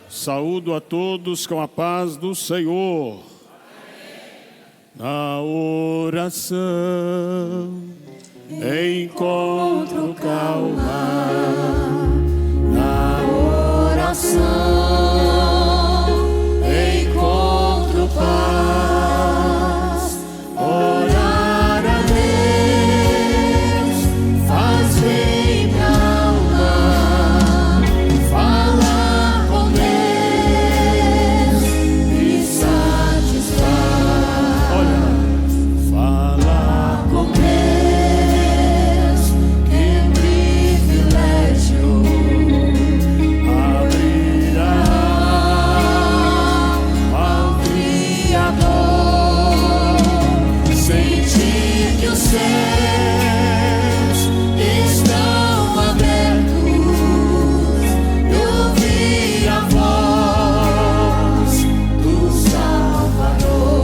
Saúdo a todos com a paz do Senhor. Na oração encontro calma. Na oração encontro paz. Orar a Deus faz bem pra alma. Falar com Deus me satisfaz. Olha, falar com Deus, que privilégio. Abrirá ao Criador. Sentir que os céus estão abertos e ouvir a voz do Salvador.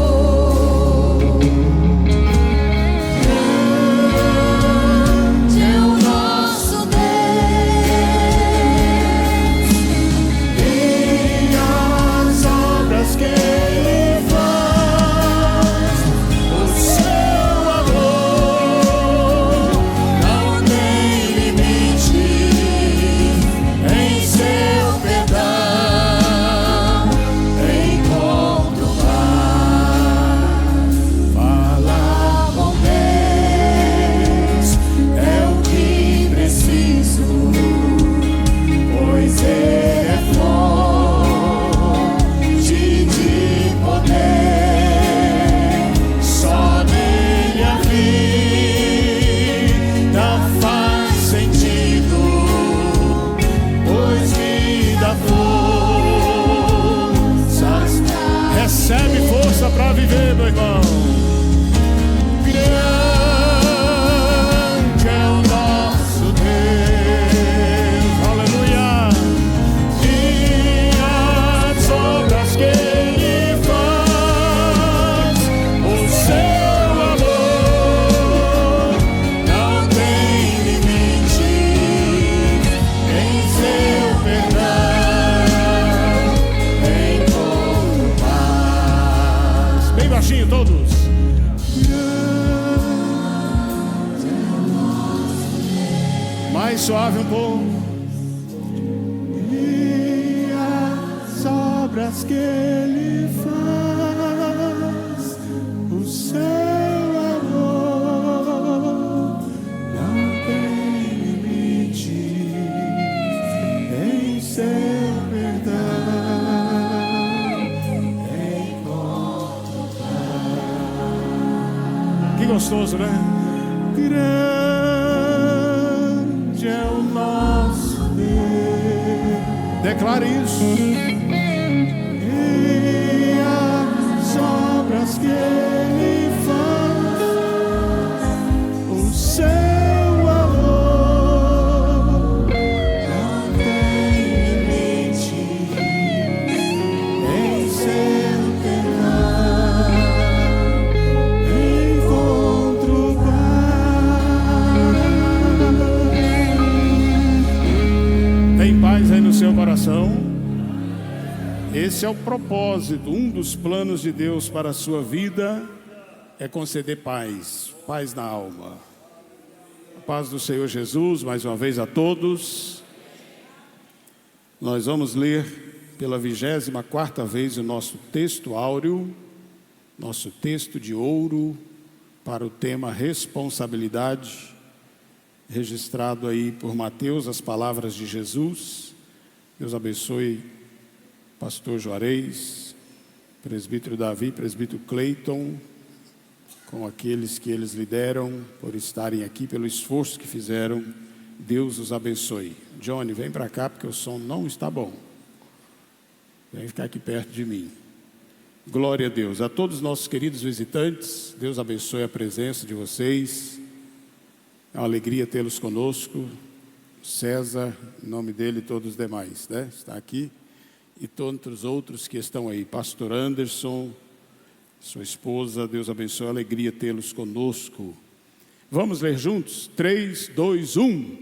Grande é o nosso Deus e as obras que Ele faz. O seu amor não tem limite. Em seu perdão encontro paz. Falar com Deus é o que preciso, pois Ele é fonte de poder. Só nele a vida faz sentido, pois vida forças. Recebe força para viver, meu irmão. Grande é o nosso Deus, aleluia. E as obras que Ele faz, o seu amor não tem limite. Em seu perdão encontro paz. Bem baixinho todos. Mais suave um pouco. E as obras que Ele faz, o seu amor não tem limite. Em seu perdão encontro paz. Que gostoso, né? Grande é o nosso Deus. Declare isso. E as obras que Ele faz, o seu amor não tem limite. Em seu perdão encontro paz. Tem paz aí no seu coração? Esse é o propósito, um dos planos de Deus para a sua vida é conceder paz, paz na alma. A paz do Senhor Jesus, mais uma vez a todos. Nós vamos ler pela 24ª vez o nosso texto áureo, nosso texto de ouro para o tema responsabilidade, registrado aí por Mateus, as palavras de Jesus. Deus abençoe pastor Juarez, presbítero Davi, presbítero Cleiton, com aqueles que eles lideram, por estarem aqui, pelo esforço que fizeram. Deus os abençoe. Johnny, vem para cá porque o som não está bom. Vem ficar aqui perto de mim. Glória a Deus. A todos os nossos queridos visitantes, Deus abençoe a presença de vocês. É uma alegria tê-los conosco. César, em nome dele e todos os demais, né? Está aqui. E todos os outros que estão aí. Pastor Anderson, sua esposa, Deus abençoe, alegria tê-los conosco. Vamos ler juntos? 3, 2, 1.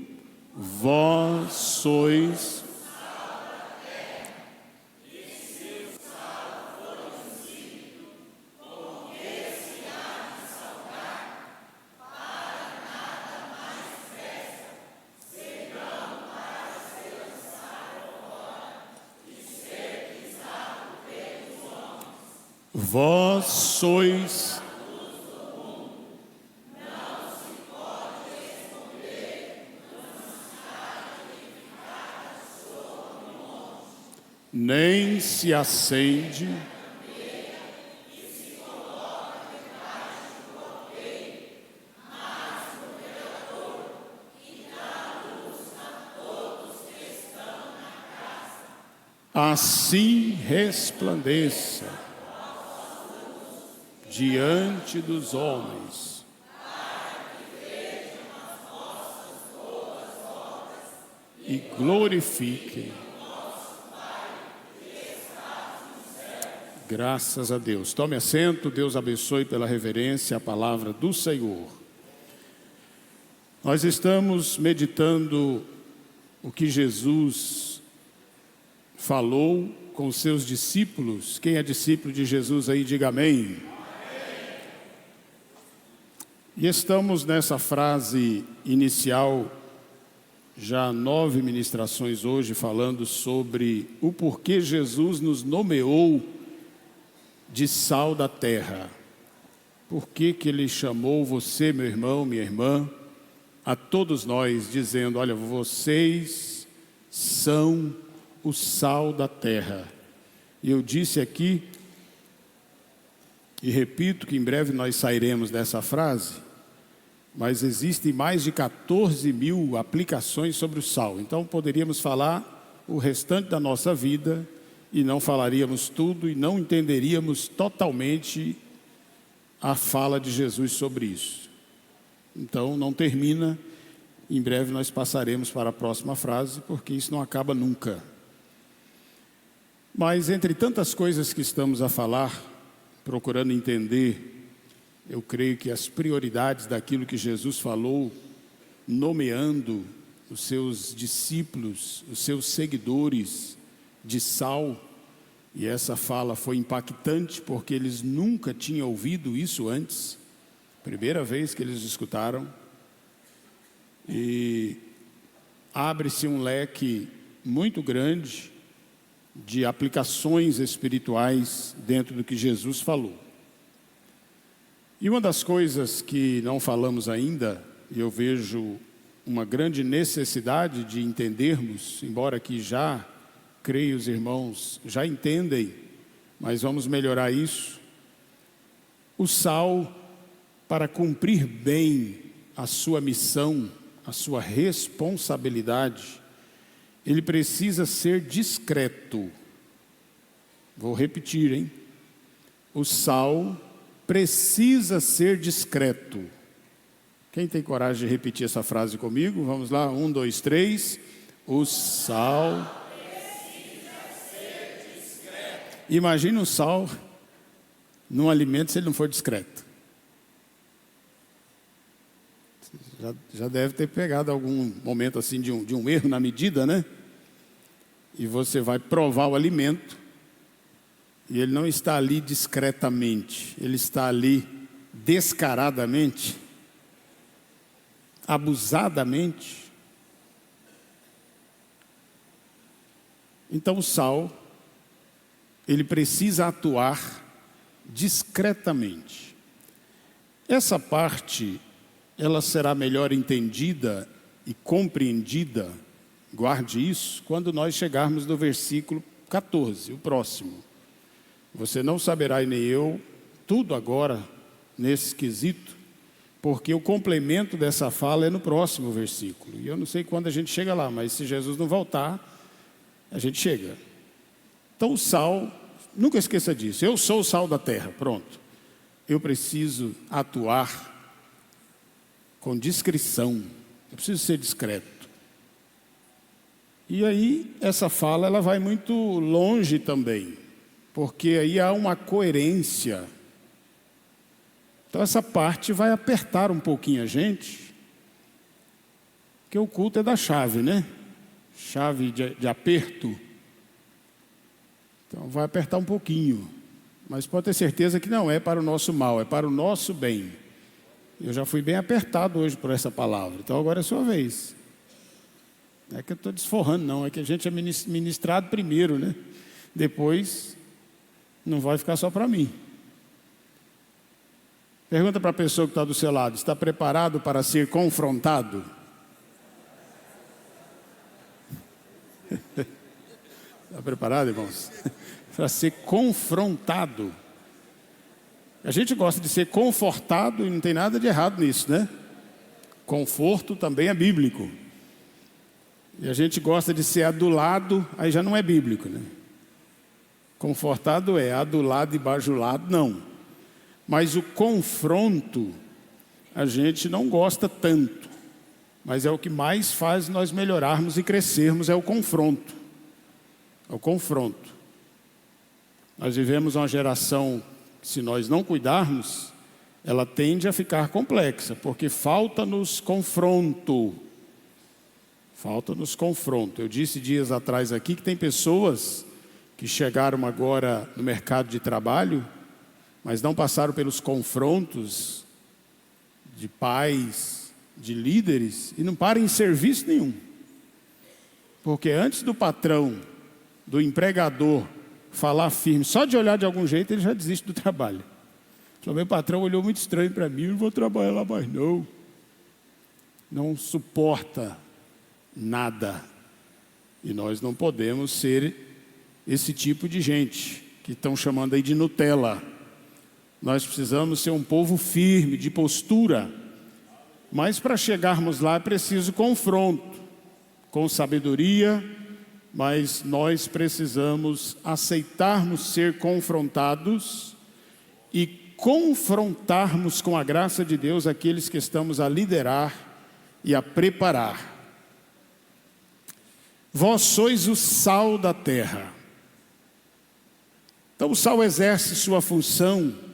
Vós sois Vós sois. Nem se acende assim resplandeça diante dos homens e glorifiquem. Graças a Deus. Tome assento, Deus abençoe pela reverência a palavra do Senhor. Nós estamos meditando o que Jesus falou com os seus discípulos. Quem é discípulo de Jesus aí, diga amém. E estamos nessa frase inicial, já 9 ministrações hoje, falando sobre o porquê Jesus nos nomeou de sal da terra. Por que que Ele chamou você, meu irmão, minha irmã, a todos nós, dizendo, olha, vocês são o sal da terra. E eu disse aqui, e repito que em breve nós sairemos dessa frase, mas existem mais de 14.000 aplicações sobre o sal. Então poderíamos falar o restante da nossa vida e não falaríamos tudo e não entenderíamos totalmente a fala de Jesus sobre isso. Então não termina, em breve nós passaremos para a próxima frase, porque isso não acaba nunca. Mas entre tantas coisas que estamos a falar, procurando entender, eu creio que as prioridades daquilo que Jesus falou, nomeando os seus discípulos, os seus seguidores de sal, e essa fala foi impactante porque eles nunca tinham ouvido isso antes, primeira vez que eles escutaram, e abre-se um leque muito grande de aplicações espirituais dentro do que Jesus falou. E uma das coisas que não falamos ainda, e eu vejo uma grande necessidade de entendermos, embora que já creio os irmãos já entendem, mas vamos melhorar isso. O sal, para cumprir bem a sua missão, a sua responsabilidade, ele precisa ser discreto. Vou repetir, hein? O sal precisa ser discreto. Quem tem coragem de repetir essa frase comigo? Vamos lá, 1, 2, 3. O sal Imagina o sal num alimento se ele não for discreto. Já deve ter pegado algum momento assim de um erro na medida, né? E você vai provar o alimento e ele não está ali discretamente, ele está ali descaradamente, abusadamente. Então o sal, ele precisa atuar discretamente. Essa parte, ela será melhor entendida e compreendida, guarde isso, quando nós chegarmos no versículo 14, o próximo. Você não saberá, e nem eu, tudo agora, nesse quesito, porque o complemento dessa fala é no próximo versículo. E eu não sei quando a gente chega lá, mas se Jesus não voltar, a gente chega. Então o sal, nunca esqueça disso, eu sou o sal da terra, pronto. Eu preciso atuar com discrição, eu preciso ser discreto. E aí, essa fala, ela vai muito longe também, porque aí há uma coerência. Então essa parte vai apertar um pouquinho a gente, porque o culto é da chave, né? Chave de aperto. Então vai apertar um pouquinho, mas pode ter certeza que não é para o nosso mal, é para o nosso bem. Eu já fui bem apertado hoje por essa palavra, então agora é a sua vez. Não é que eu estou desforrando, não, é que a gente é ministrado primeiro, né? Depois não vai ficar só para mim. Pergunta para a pessoa que está do seu lado: está preparado para ser confrontado? Está preparado, irmãos? Para ser confrontado. A gente gosta de ser confortado e não tem nada de errado nisso, né? Conforto também é bíblico. E a gente gosta de ser adulado, aí já não é bíblico, né? Confortado é, adulado e bajulado não. Mas o confronto a gente não gosta tanto. Mas é o que mais faz nós melhorarmos e crescermos, é o confronto. É o confronto. Nós vivemos uma geração que, se nós não cuidarmos, ela tende a ficar complexa, porque falta-nos confronto. Falta-nos confronto. Eu disse dias atrás aqui que tem pessoas que chegaram agora no mercado de trabalho, mas não passaram pelos confrontos de pais, de líderes, e não param em serviço nenhum. Porque antes do patrão, do empregador, falar firme, só de olhar de algum jeito, ele já desiste do trabalho. Falou: meu patrão olhou muito estranho para mim, eu não vou trabalhar lá mais não. Não suporta nada. E nós não podemos ser esse tipo de gente, que estão chamando aí de Nutella. Nós precisamos ser um povo firme, de postura. Mas para chegarmos lá é preciso confronto, com sabedoria, mas nós precisamos aceitarmos ser confrontados e confrontarmos com a graça de Deus aqueles que estamos a liderar e a preparar. Vós sois o sal da terra. Então o sal exerce sua função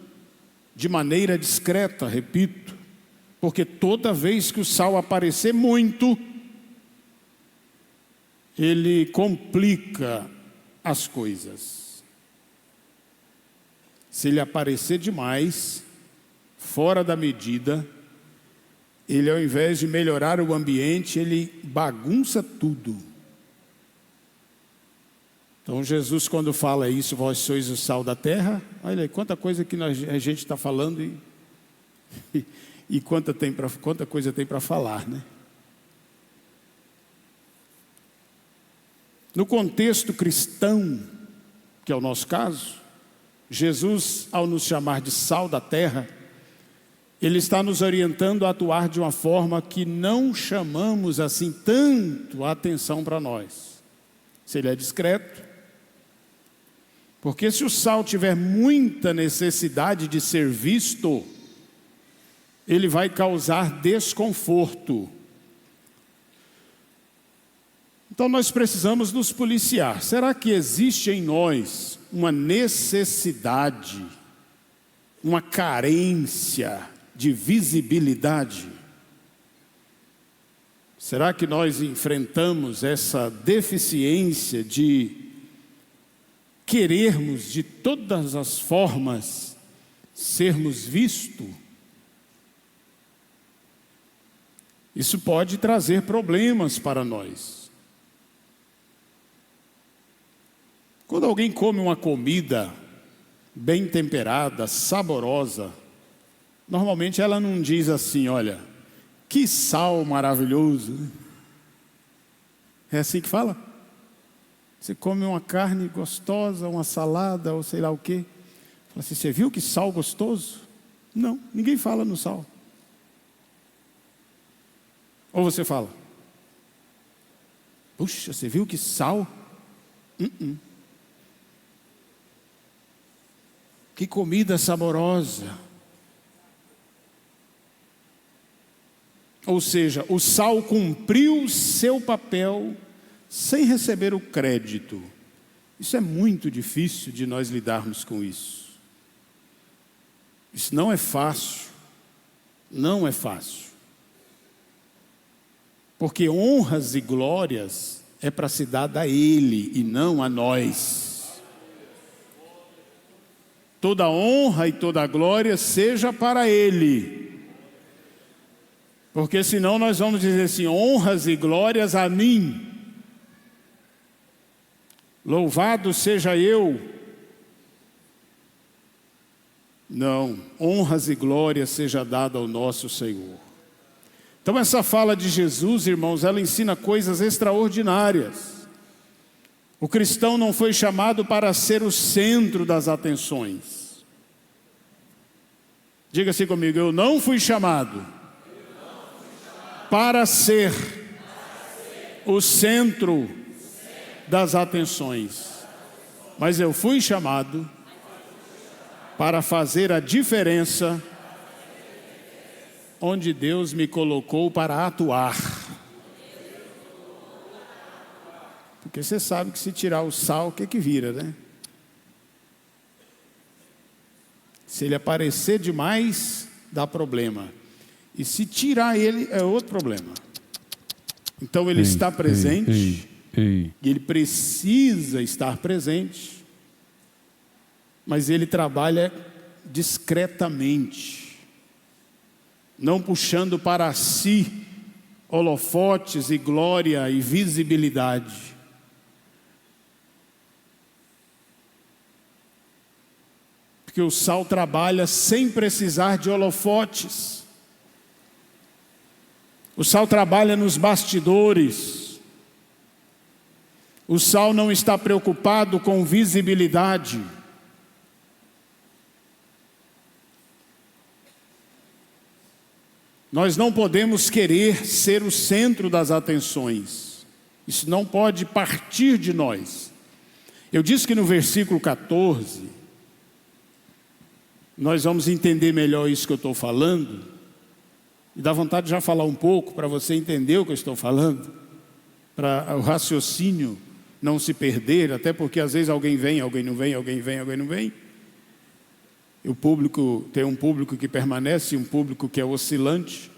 de maneira discreta, repito, porque toda vez que o sal aparecer muito, ele complica as coisas. Se ele aparecer demais, fora da medida, ele, ao invés de melhorar o ambiente, ele bagunça tudo. Então Jesus, quando fala isso, vós sois o sal da terra, olha aí, quanta coisa que a gente está falando e quanta coisa tem para falar, né? No contexto cristão, que é o nosso caso, Jesus, ao nos chamar de sal da terra, Ele está nos orientando a atuar de uma forma que não chamamos assim tanto a atenção para nós. Se ele é discreto, porque se o sal tiver muita necessidade de ser visto, ele vai causar desconforto. Então nós precisamos nos policiar. Será que existe em nós uma necessidade, uma carência de visibilidade? Será que nós enfrentamos essa deficiência de querermos de todas as formas sermos vistos? Isso pode trazer problemas para nós. Quando alguém come uma comida bem temperada, saborosa, normalmente ela não diz assim: olha, que sal maravilhoso. É assim que fala? Você come uma carne gostosa, uma salada ou sei lá o quê. Fala assim: você viu que sal gostoso? Não, ninguém fala no sal. Ou você fala: puxa, você viu que sal? Que comida saborosa. Ou seja, o sal cumpriu seu papel sem receber o crédito. Isso é muito difícil de nós lidarmos com isso. Isso não é fácil. Não é fácil. Porque honras e glórias é para se dar a Ele e não a nós. Toda honra e toda glória seja para Ele. Porque senão nós vamos dizer assim: honras e glórias a mim. Louvado seja eu. Não, honras e glórias seja dada ao nosso Senhor. Então essa fala de Jesus, irmãos, ela ensina coisas extraordinárias. O cristão não foi chamado para ser o centro das atenções. Diga assim comigo, eu não fui chamado para ser o centro das atenções, mas eu fui chamado para fazer a diferença onde Deus me colocou para atuar. Porque você sabe que se tirar o sal, o que vira, né? Se ele aparecer demais, dá problema. E se tirar ele, é outro problema. Então ele está presente, e ele precisa estar presente, mas ele trabalha discretamente, não puxando para si holofotes e glória e visibilidade. Porque o sal trabalha sem precisar de holofotes. O sal trabalha nos bastidores. O sal não está preocupado com visibilidade. Nós não podemos querer ser o centro das atenções. Isso não pode partir de nós. Eu disse que no versículo 14, nós vamos entender melhor isso que eu estou falando. E dá vontade de já falar um pouco para você entender o que eu estou falando, para o raciocínio não se perder, até porque às vezes alguém vem, alguém não vem, alguém vem, alguém não vem. O público, tem um público que permanece e um público que é oscilante.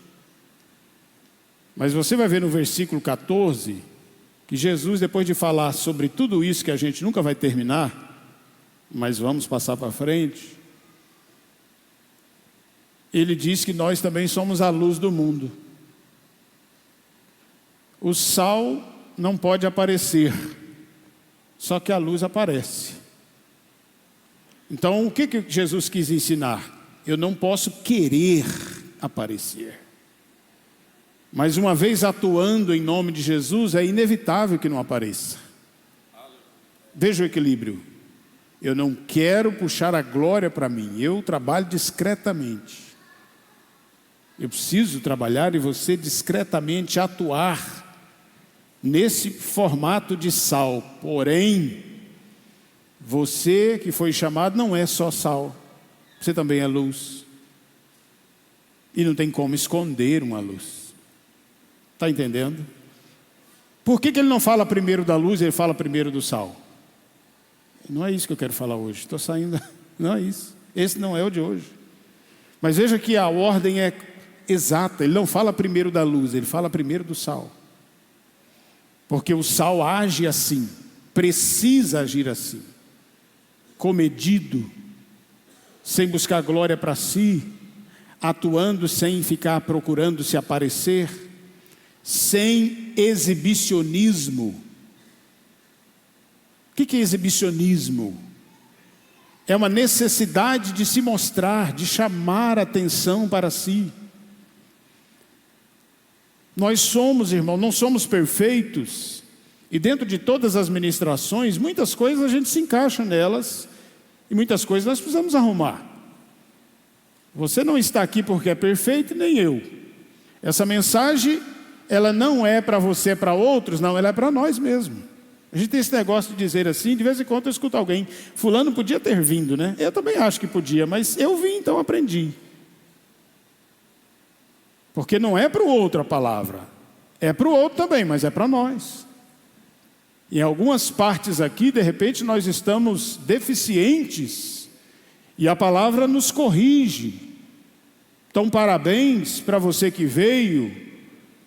Mas você vai ver no versículo 14, que Jesus, depois de falar sobre tudo isso que a gente nunca vai terminar, mas vamos passar para frente, ele diz que nós também somos a luz do mundo. O sal não pode aparecer, só que a luz aparece. Então, o que Jesus quis ensinar? Eu não posso querer aparecer. Mas uma vez atuando em nome de Jesus, é inevitável que não apareça. Veja o equilíbrio. Eu não quero puxar a glória para mim. Eu trabalho discretamente. Eu preciso trabalhar e você discretamente atuar nesse formato de sal. Porém, você que foi chamado não é só sal, você também é luz. E não tem como esconder uma luz. Está entendendo? Por que ele não fala primeiro da luz, ele fala primeiro do sal? Não é isso que eu quero falar hoje. Estou saindo, não é isso. Esse não é o de hoje. Mas veja que a ordem é exata. Ele não fala primeiro da luz, ele fala primeiro do sal. Porque o sal age assim, precisa agir assim. Comedido, sem buscar glória para si, atuando sem ficar procurando se aparecer, sem exibicionismo. O que é exibicionismo? É uma necessidade de se mostrar, de chamar atenção para si. Nós somos, irmão, não somos perfeitos. E dentro de todas as ministrações, muitas coisas a gente se encaixa nelas e muitas coisas nós precisamos arrumar. Você não está aqui porque é perfeito, nem eu. Essa mensagem, ela não é para você, é para outros, não, ela é para nós mesmos. A gente tem esse negócio de dizer assim, de vez em quando eu escuto alguém, fulano podia ter vindo, né? Eu também acho que podia, mas eu vim, então aprendi. Porque não é para o outro a palavra, é para o outro também, mas é para nós. Em algumas partes aqui, de repente, nós estamos deficientes e a palavra nos corrige. Então, parabéns para você que veio,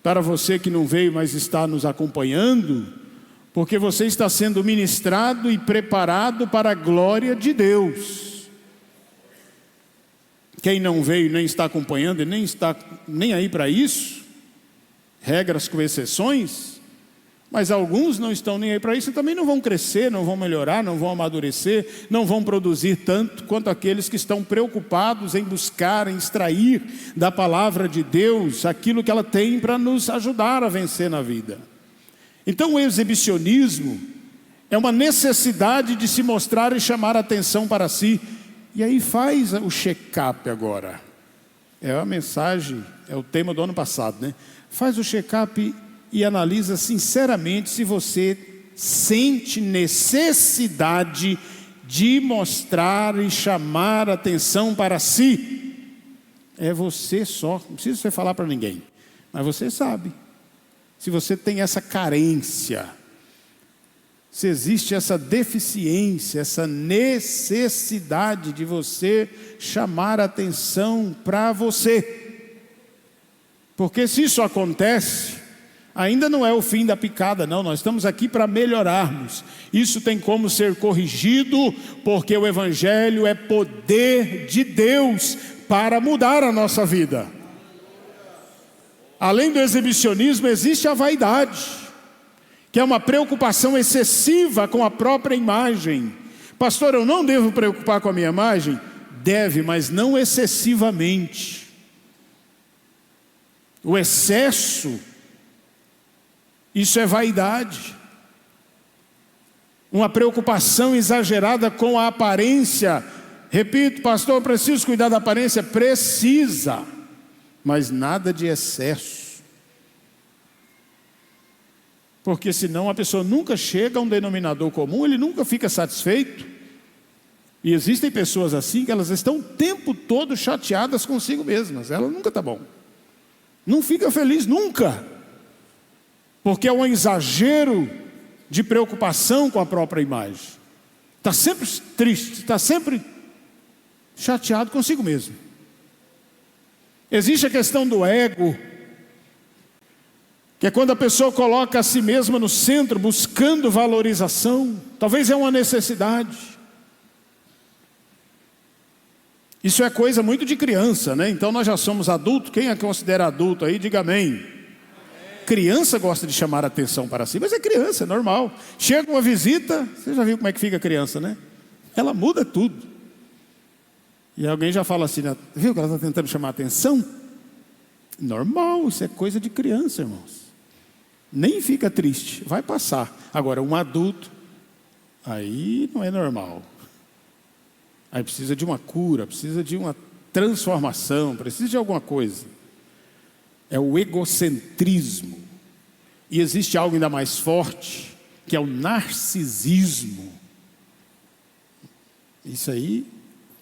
para você que não veio, mas está nos acompanhando, porque você está sendo ministrado e preparado para a glória de Deus. Quem não veio, nem está acompanhando e nem está nem aí para isso, regras com exceções, Mas alguns não estão nem aí para isso e também não vão crescer, não vão melhorar, não vão amadurecer, não vão produzir tanto quanto aqueles que estão preocupados em buscar, em extrair da palavra de Deus aquilo que ela tem para nos ajudar a vencer na vida. Então o exibicionismo é uma necessidade de se mostrar e chamar a atenção para si. E aí faz o check-up agora. É a mensagem, é o tema do ano passado, né? Faz o check-up e analisa sinceramente se você sente necessidade de mostrar e chamar a atenção para si. É você só, não precisa você falar para ninguém, mas você sabe. Se você tem essa carência, se existe essa deficiência, essa necessidade de você chamar a atenção para você. Porque se isso acontece, ainda não é o fim da picada, não. Nós estamos aqui para melhorarmos. Isso tem como ser corrigido, porque o Evangelho é poder de Deus para mudar a nossa vida. Além do exibicionismo, existe a vaidade, que é uma preocupação excessiva com a própria imagem. Pastor, eu não devo preocupar com a minha imagem? Deve, mas não excessivamente. O excesso, isso é vaidade. Uma preocupação exagerada com a aparência. Repito, pastor, eu preciso cuidar da aparência? Precisa, mas nada de excesso. Porque senão a pessoa nunca chega a um denominador comum, ele nunca fica satisfeito. E existem pessoas assim que elas estão o tempo todo chateadas consigo mesmas. Ela nunca está bom. Não fica feliz nunca. Porque é um exagero de preocupação com a própria imagem. Está sempre triste, está sempre chateado consigo mesmo. Existe a questão do ego, que é quando a pessoa coloca a si mesma no centro, buscando valorização. Talvez é uma necessidade. Isso é coisa muito de criança, né? Então nós já somos adultos. Quem a considera adulto aí, diga amém. Criança gosta de chamar a atenção para si, mas é criança, é normal. Chega uma visita, você já viu como é que fica a criança, né? Ela muda tudo. E alguém já fala assim, né? Viu que ela está tentando chamar a atenção? Normal, isso é coisa de criança, irmãos. Nem fica triste, vai passar. Agora, um adulto, aí não é normal. Aí precisa de uma cura, precisa de uma transformação, precisa de alguma coisa. É o egocentrismo. E existe algo ainda mais forte, que é o narcisismo. Isso aí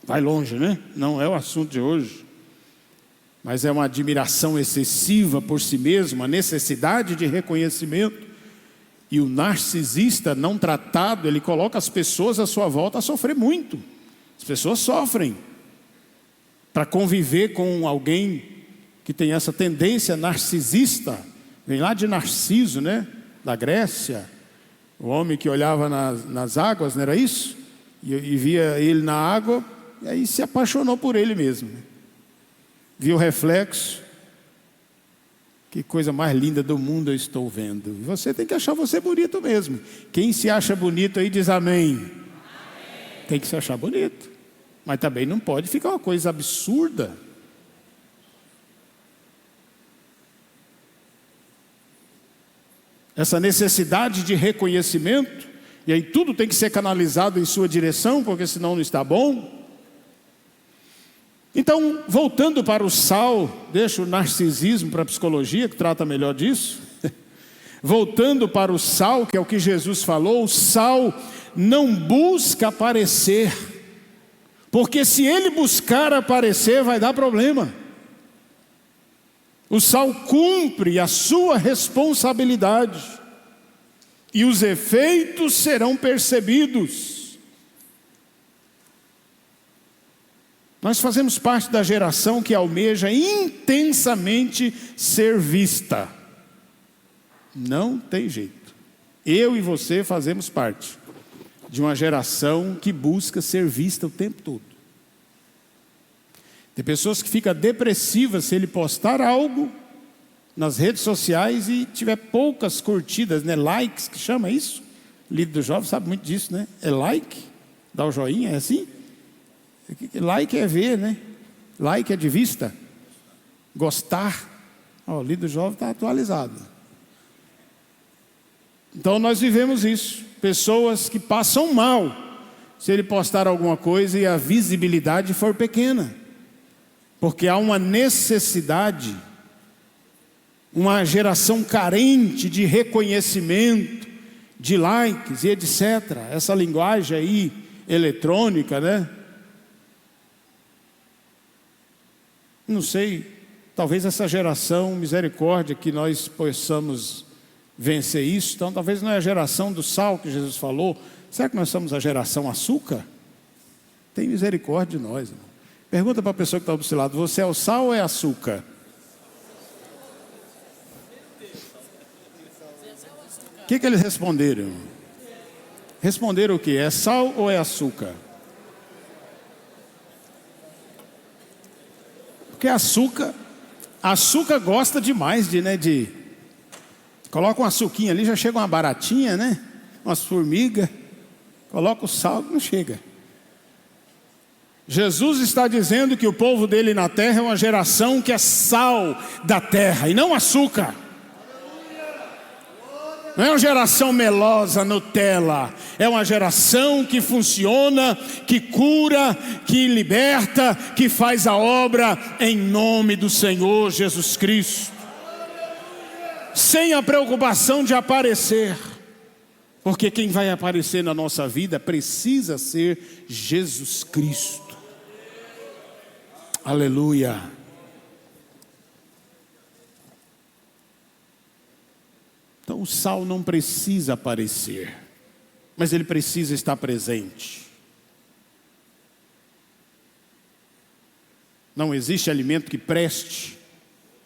vai longe, né? Não é o assunto de hoje. Mas é uma admiração excessiva por si mesmo, a necessidade de reconhecimento. E o narcisista não tratado, ele coloca as pessoas à sua volta a sofrer muito. As pessoas sofrem para conviver com alguém que tem essa tendência narcisista. Vem lá de Narciso, né? Da Grécia. O homem que olhava nas águas, não era isso? E via ele na água, e aí se apaixonou por ele mesmo. Viu o reflexo. Que coisa mais linda do mundo eu estou vendo. E você tem que achar você bonito mesmo. Quem se acha bonito aí diz amém. Amém. Tem que se achar bonito. Mas também não pode ficar uma coisa absurda. Essa necessidade de reconhecimento, e aí tudo tem que ser canalizado em sua direção, porque senão não está bom. Então, voltando para o sal, deixa o narcisismo para a psicologia, que trata melhor disso. Voltando para o sal, que é o que Jesus falou, o sal não busca aparecer, porque se ele buscar aparecer, vai dar problema. O sal cumpre a sua responsabilidade, e os efeitos serão percebidos. Nós fazemos parte da geração que almeja intensamente ser vista. Não tem jeito. Eu e você fazemos parte de uma geração que busca ser vista o tempo todo. Tem pessoas que ficam depressivas se ele postar algo nas redes sociais e tiver poucas curtidas, né? Likes, que chama isso? O líder do jovem sabe muito disso, né? É like, dá o joinha, é assim? Like é ver, né? Like é de vista, gostar. O líder do jovem está atualizado. Então nós vivemos isso. Pessoas que passam mal se ele postar alguma coisa e a visibilidade for pequena, porque há uma necessidade, uma geração carente de reconhecimento, de likes e etc. Essa linguagem aí eletrônica, né? Não sei, talvez essa geração, misericórdia, que nós possamos vencer isso. Então talvez não é a geração do sal que Jesus falou. Será que nós somos a geração açúcar? Tem misericórdia de nós, irmão. Pergunta para a pessoa que está do seu lado: você é o sal ou é açúcar? O que eles responderam? Responderam o que? É sal ou é açúcar? Porque açúcar gosta demais de coloca um açuquinha ali, já chega uma baratinha, né? Umas formigas. Coloca o sal, não chega. Jesus está dizendo que o povo dele na terra é uma geração que é sal da terra e não açúcar. Não é uma geração melosa, Nutella. É uma geração que funciona, que cura, que liberta, que faz a obra em nome do Senhor Jesus Cristo. Sem a preocupação de aparecer. Porque quem vai aparecer na nossa vida precisa ser Jesus Cristo. Aleluia. Então o sal não precisa aparecer, mas ele precisa estar presente. Não existe alimento que preste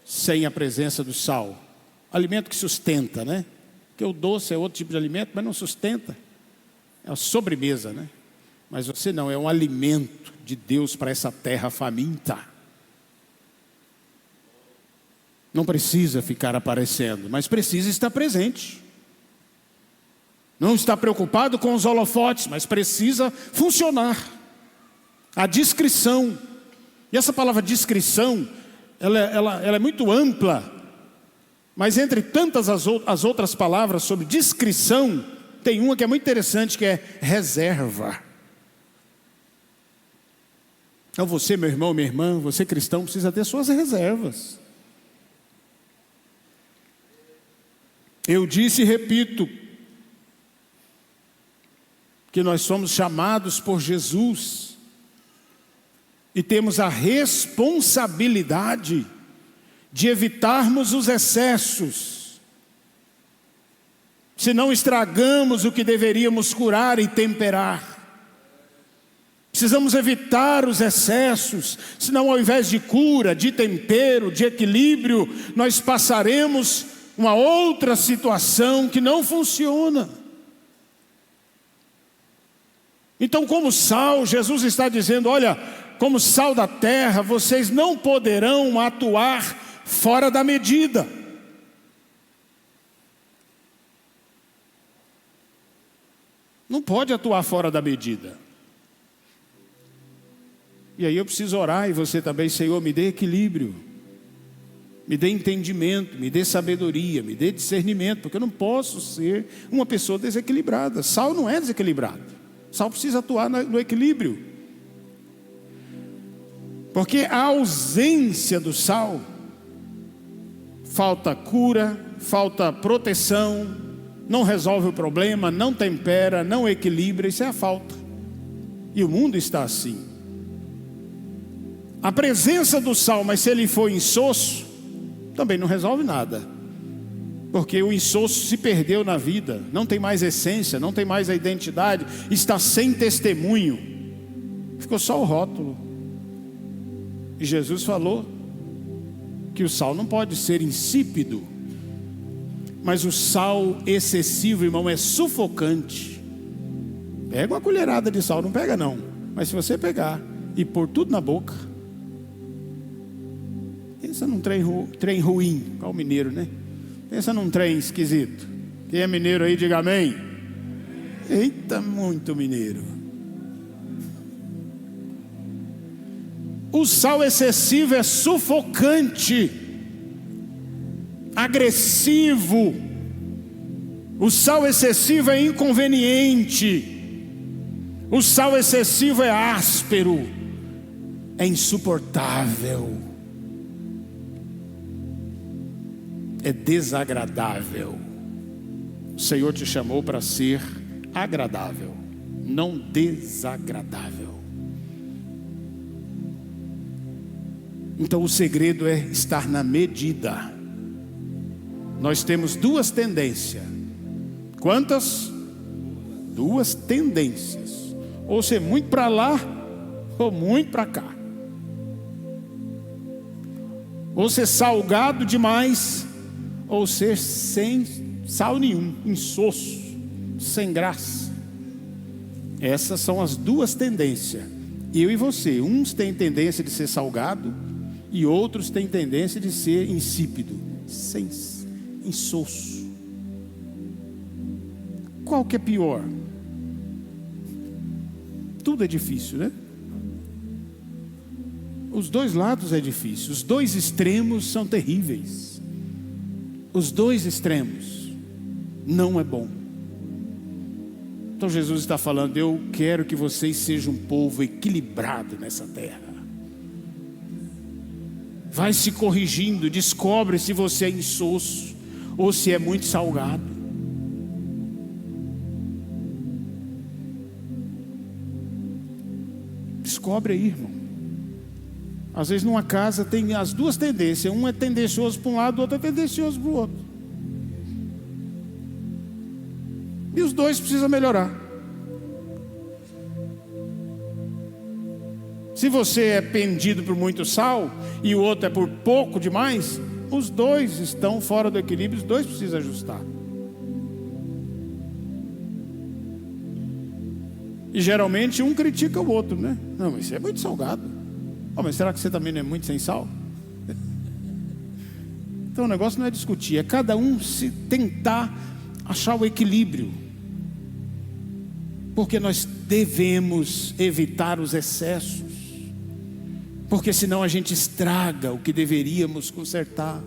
sem a presença do sal. Alimento que sustenta, né? Porque o doce é outro tipo de alimento, mas não sustenta. É uma sobremesa, né? Mas você não, é um alimento de Deus para essa terra faminta. Não precisa ficar aparecendo, mas precisa estar presente. Não está preocupado com os holofotes, mas precisa funcionar. A discrição. E essa palavra discrição, ela é muito ampla. Mas entre tantas as outras palavras sobre discrição, tem uma que é muito interessante, que é reserva. Então você, meu irmão, minha irmã, você cristão, precisa ter suas reservas. Eu disse e repito, que nós somos chamados por Jesus e temos a responsabilidade de evitarmos os excessos, senão estragamos o que deveríamos curar e temperar. Precisamos evitar os excessos, senão ao invés de cura, de tempero, de equilíbrio, nós passaremos uma outra situação que não funciona. Então, como sal, Jesus está dizendo: olha, como sal da terra, vocês não poderão atuar fora da medida. Não pode atuar fora da medida. E aí eu preciso orar, e você também: Senhor, me dê equilíbrio, me dê entendimento, me dê sabedoria, me dê discernimento, porque eu não posso ser uma pessoa desequilibrada. Sal não é desequilibrado. Sal precisa atuar no equilíbrio. Porque a ausência do sal, falta cura, falta proteção, não resolve o problema, não tempera, não equilibra, isso é a falta. E o mundo está assim. A presença do sal, mas se ele for insosso, também não resolve nada. Porque o insosso se perdeu na vida, não tem mais essência, não tem mais a identidade, está sem testemunho, ficou só o rótulo. E Jesus falou que o sal não pode ser insípido, mas o sal excessivo, irmão, é sufocante. Pega uma colherada de sal, não pega não, mas se você pegar e pôr tudo na boca, Pensa num trem ruim, igual o mineiro, né? Pensa num trem esquisito. Quem é mineiro aí, diga amém. Eita, muito mineiro. O sal excessivo é sufocante, agressivo. O sal excessivo é inconveniente. O sal excessivo é áspero, é insuportável, é desagradável. O Senhor te chamou para ser agradável, não desagradável. Então o segredo é estar na medida. Nós temos duas tendências. Quantas? Duas tendências. Ou ser muito para lá, ou muito para cá. Ou ser salgado demais, ou ser sem sal nenhum, insosso, sem graça. Essas são as duas tendências. Eu e você, uns têm tendência de ser salgado, e outros têm tendência de ser insípido, sem insosso. Qual que é pior? Tudo é difícil, né? Os dois lados é difícil. Os dois extremos são terríveis. Os dois extremos não é bom. Então Jesus está falando: eu quero que vocês sejam um povo equilibrado nessa terra. Vai se corrigindo, descobre se você é insosso ou se é muito salgado. Descobre aí, irmão. Às vezes numa casa tem as duas tendências. Um é tendencioso para um lado, o outro é tendencioso para o outro. E os dois precisam melhorar. Se você é pendido por muito sal e o outro é por pouco demais, os dois estão fora do equilíbrio, os dois precisam ajustar. E geralmente um critica o outro, né? Não, mas isso é muito salgado. Oh, mas será que você também não é muito sem sal? Então o negócio não é discutir, é cada um se tentar achar o equilíbrio. Porque nós devemos evitar os excessos. Porque senão a gente estraga o que deveríamos consertar.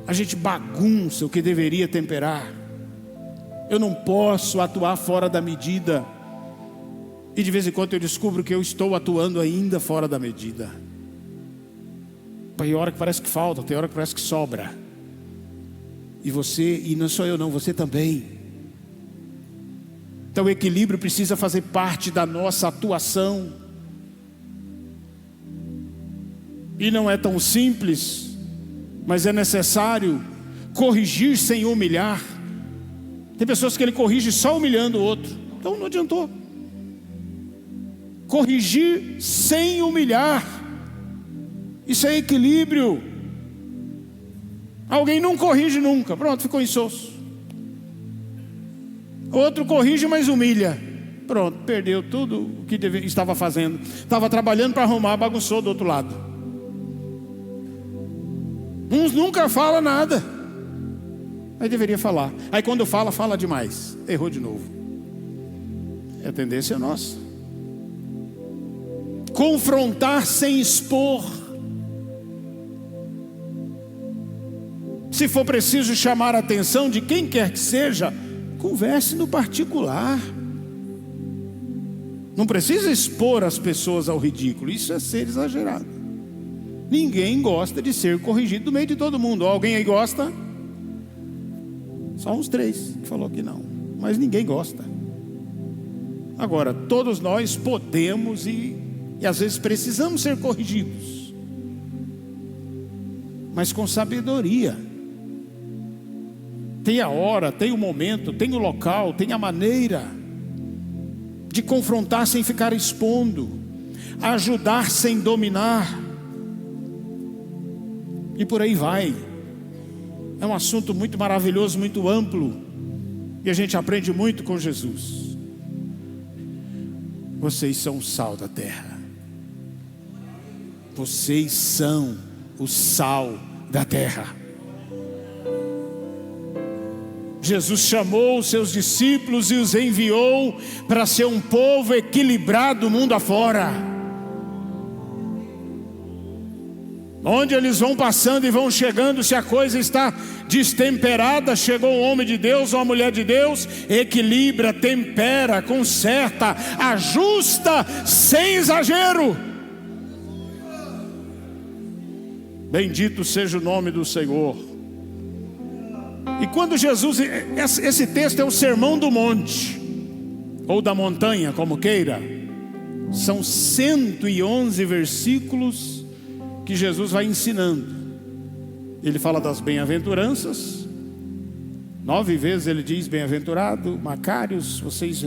A gente bagunça o que deveria temperar. Eu não posso atuar fora da medida. E de vez em quando eu descubro que eu estou atuando ainda fora da medida. Tem hora que parece que falta, tem hora que parece que sobra. E você, e não sou eu não, você também. Então o equilíbrio precisa fazer parte da nossa atuação. E não é tão simples, mas é necessário corrigir sem humilhar. Tem pessoas que ele corrige só humilhando o outro, então não adiantou. Corrigir sem humilhar, isso é equilíbrio. Alguém não corrige nunca, pronto, ficou insosso. Outro corrige, mas humilha, pronto, perdeu tudo o que estava fazendo. Estava trabalhando para arrumar, bagunçou do outro lado. Uns nunca falam nada, aí deveria falar. Aí quando fala, fala demais, errou de novo. É a tendência nossa. Confrontar sem expor. Se for preciso chamar a atenção de quem quer que seja, converse no particular. Não precisa expor as pessoas ao ridículo, isso é ser exagerado. Ninguém gosta de ser corrigido no meio de todo mundo. Alguém aí gosta? Só uns 3 que falou que não, mas ninguém gosta. Agora, todos nós podemos e às vezes precisamos ser corrigidos, mas com sabedoria. Tem a hora, tem o momento, tem o local, tem a maneira de confrontar sem ficar expondo, ajudar sem dominar, e por aí vai. É um assunto muito maravilhoso, muito amplo, e a gente aprende muito com Jesus. Vocês são o sal da terra. Vocês são o sal da terra. Jesus chamou os seus discípulos e os enviou para ser um povo equilibrado mundo afora. Onde eles vão passando e vão chegando, se a coisa está destemperada, chegou um homem de Deus ou uma mulher de Deus, equilibra, tempera, conserta, ajusta, sem exagero. Bendito seja o nome do Senhor. E quando Jesus, esse texto é o Sermão do Monte, ou da montanha, como queira. São 111 versículos que Jesus vai ensinando. Ele fala das bem-aventuranças. 9 vezes ele diz: bem-aventurado, Macários, vocês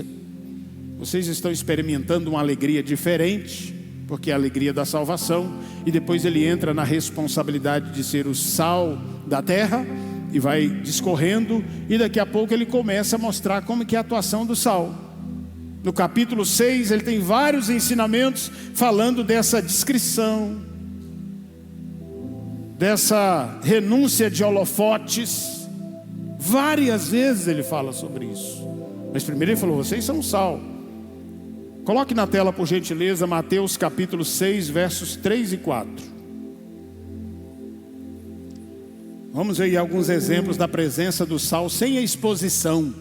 estão experimentando uma alegria diferente, porque é a alegria da salvação. E depois ele entra na responsabilidade de ser o sal da terra, e vai discorrendo, e daqui a pouco ele começa a mostrar como que é a atuação do sal. No capítulo 6 ele tem vários ensinamentos falando dessa descrição, dessa renúncia de holofotes. Várias vezes ele fala sobre isso. Mas primeiro ele falou: vocês são sal. Coloque na tela, por gentileza, Mateus capítulo 6, versos 3 e 4. Vamos ver aí alguns exemplos da presença do sal sem a exposição.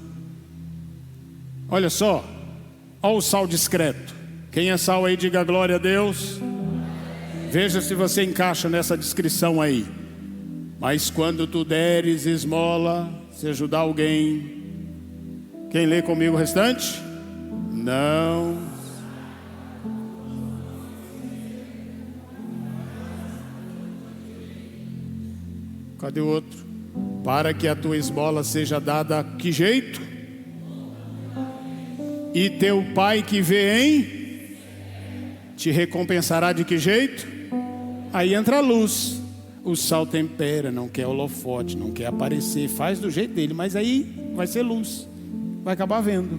Olha só, olha o sal discreto. Quem é sal aí, diga glória a Deus. Veja se você encaixa nessa descrição aí. Mas quando tu deres esmola, se ajudar alguém. Quem lê comigo o restante? Não. Cadê o outro? Para que a tua esmola seja dada a que jeito? E teu pai que vê em te recompensará de que jeito? Aí entra a luz. O sal tempera, não quer holofote, não quer aparecer, faz do jeito dele, mas aí vai ser luz, vai acabar vendo.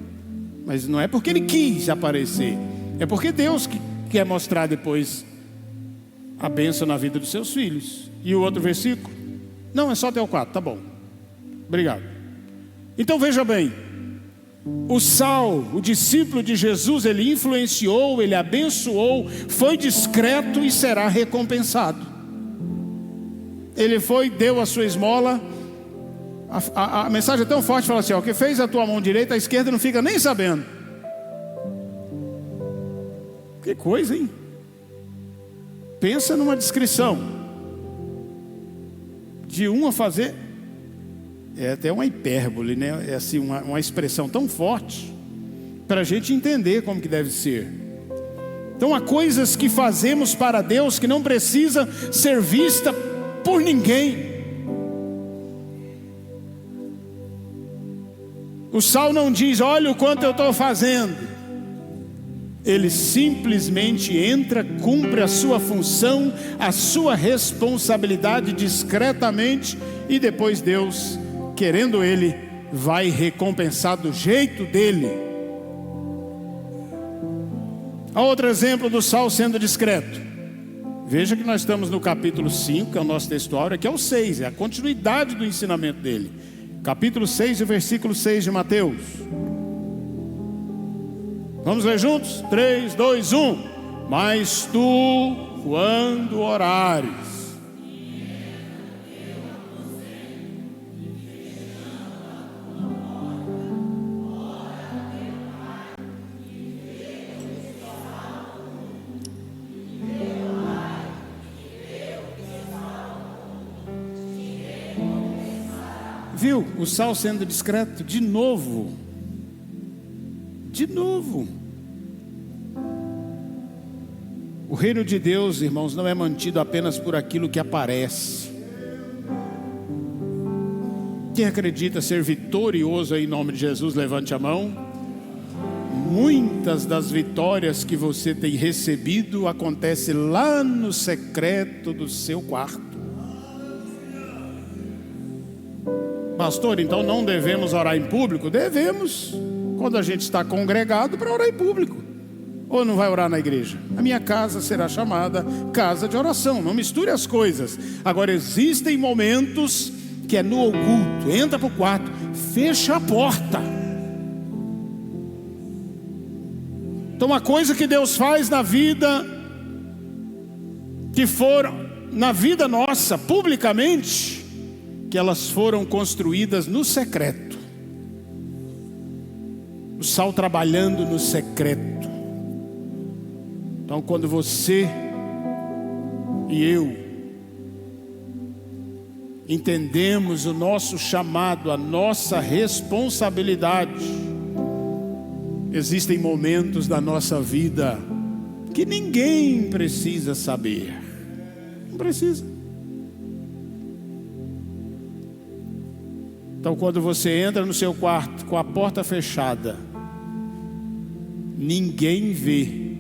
Mas não é porque ele quis aparecer, é porque Deus quer mostrar depois a bênção na vida dos seus filhos. E o outro versículo? Não, é só até o 4, tá bom. Obrigado. Então veja bem, o sal, o discípulo de Jesus, ele influenciou, ele abençoou, foi discreto e será recompensado. Ele foi, deu a sua esmola. A mensagem é tão forte, fala assim: ó, o que fez a tua mão direita, a esquerda não fica nem sabendo. Que coisa, hein? Pensa numa descrição de um a fazer, é até uma hipérbole, né? É assim, uma expressão tão forte para a gente entender como que deve ser. Então há coisas que fazemos para Deus que não precisa ser vista por ninguém. O sal não diz: olha o quanto eu estou fazendo. Ele simplesmente entra, cumpre a sua função, a sua responsabilidade discretamente, e depois Deus, querendo Ele, vai recompensar do jeito dele. Outro exemplo do sal sendo discreto. Veja que nós estamos no capítulo 5, que é o nosso textuário, aqui é o 6, é a continuidade do ensinamento dele. Capítulo 6 e versículo 6 de Mateus. Vamos ler juntos? 3, 2, 1. Mas tu, quando orares, viu? O sal sendo discreto de novo. De novo. O reino de Deus, irmãos, não é mantido apenas por aquilo que aparece. Quem acredita ser vitorioso aí, em nome de Jesus, levante a mão. Muitas das vitórias que você tem recebido acontecem lá no secreto do seu quarto. Pastor, então não devemos orar em público? Devemos, quando a gente está congregado, para orar em público. Ou não vai orar na igreja? A minha casa será chamada casa de oração. Não misture as coisas. Agora, existem momentos que é no oculto. Entra para o quarto, fecha a porta. Então, uma coisa que Deus faz na vida, que foram na vida nossa, publicamente, que elas foram construídas no secreto. O sal trabalhando no secreto. Então, quando você e eu entendemos o nosso chamado, a nossa responsabilidade, existem momentos da nossa vida que ninguém precisa saber. Não precisa. Então, quando você entra no seu quarto com a porta fechada, ninguém vê,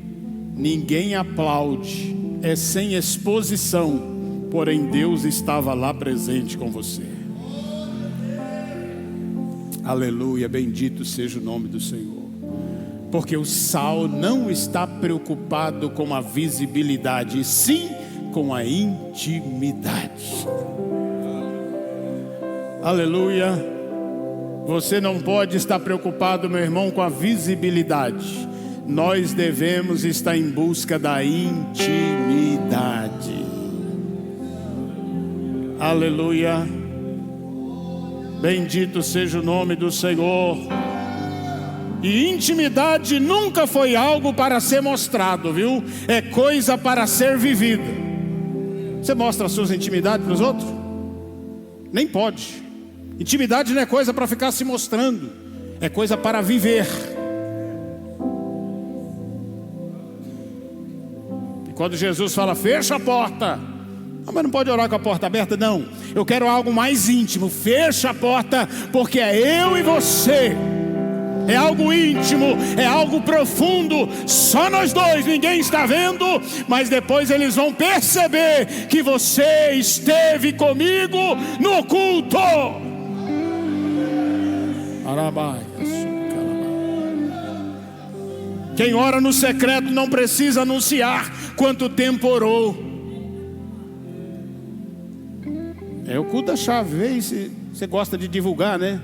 ninguém aplaude, é sem exposição, porém Deus estava lá presente com você. Aleluia, bendito seja o nome do Senhor. Porque o sal não está preocupado com a visibilidade, e sim com a intimidade. Aleluia. Você não pode estar preocupado, meu irmão, com a visibilidade. Nós devemos estar em busca da intimidade. Aleluia. Bendito seja o nome do Senhor. E intimidade nunca foi algo para ser mostrado, viu? É coisa para ser vivida. Você mostra as suas intimidades para os outros? Nem pode. Intimidade não é coisa para ficar se mostrando, é coisa para viver. E quando Jesus fala, fecha a porta, mas não pode orar com a porta aberta, não. Eu quero algo mais íntimo. Fecha a porta, porque é eu e você. É algo íntimo, é algo profundo. Só nós dois, ninguém está vendo. Mas depois eles vão perceber que você esteve comigo no culto. Quem ora no secreto não precisa anunciar quanto tempo orou. É o culto da chave. Vê se você gosta de divulgar, né?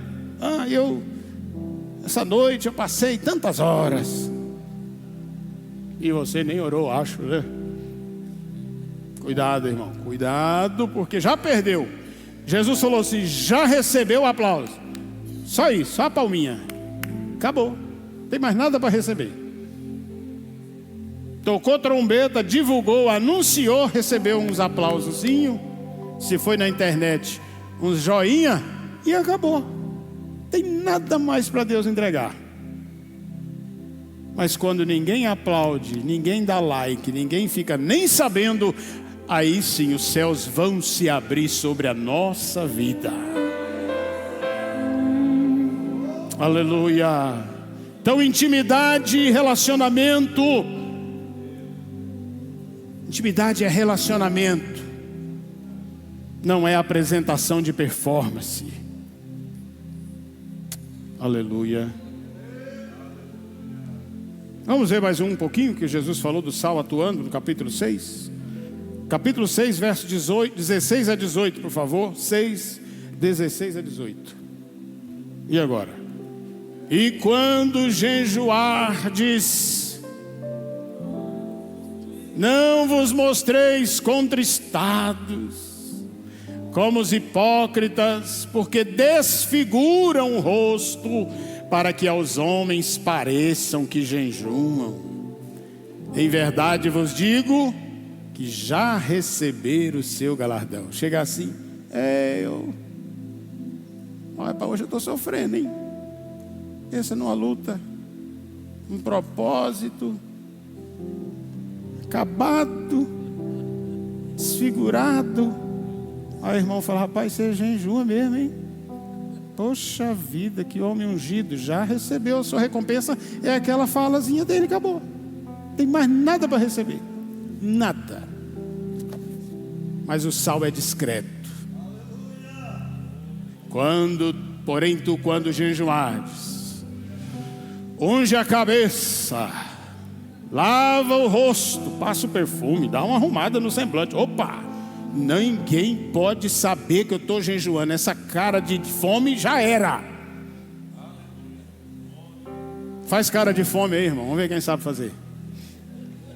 Essa noite eu passei tantas horas. E você nem orou, acho, né? Cuidado, irmão, cuidado, porque já perdeu. Jesus falou assim, já recebeu o aplauso. Só isso, só a palminha. Acabou, não tem mais nada para receber. Tocou trombeta, divulgou, anunciou, recebeu uns aplausozinhos. Se foi na internet, uns joinha, e acabou. Tem nada mais para Deus entregar. Mas quando ninguém aplaude, ninguém dá like, ninguém fica nem sabendo, aí sim os céus vão se abrir sobre a nossa vida. Aleluia. Então, intimidade e relacionamento. Intimidade é relacionamento, não é apresentação de performance. Aleluia. Vamos ver mais um pouquinho que Jesus falou do sal atuando no capítulo 6. Capítulo 6, verso 16 a 18, por favor. 6, 16 a 18. E agora? E quando jejuardes, não vos mostreis contristados, como os hipócritas, porque desfiguram o rosto, para que aos homens pareçam que jejuam. Em verdade vos digo, que já receberam o seu galardão. Chega assim, olha, para hoje eu estou sofrendo, hein? Pensa numa luta, um propósito, acabado, desfigurado. Aí o irmão fala, rapaz, você jejua mesmo, hein? Poxa vida, que homem ungido, já recebeu a sua recompensa. É aquela falazinha dele, acabou. Não tem mais nada para receber. Nada. Mas o sal é discreto. Porém tu quando jejuares, unge a cabeça, lava o rosto, passa o perfume, dá uma arrumada no semblante. Opa! Ninguém pode saber que eu estou jejuando. Essa cara de fome já era. Faz cara de fome aí, irmão. Vamos ver quem sabe fazer.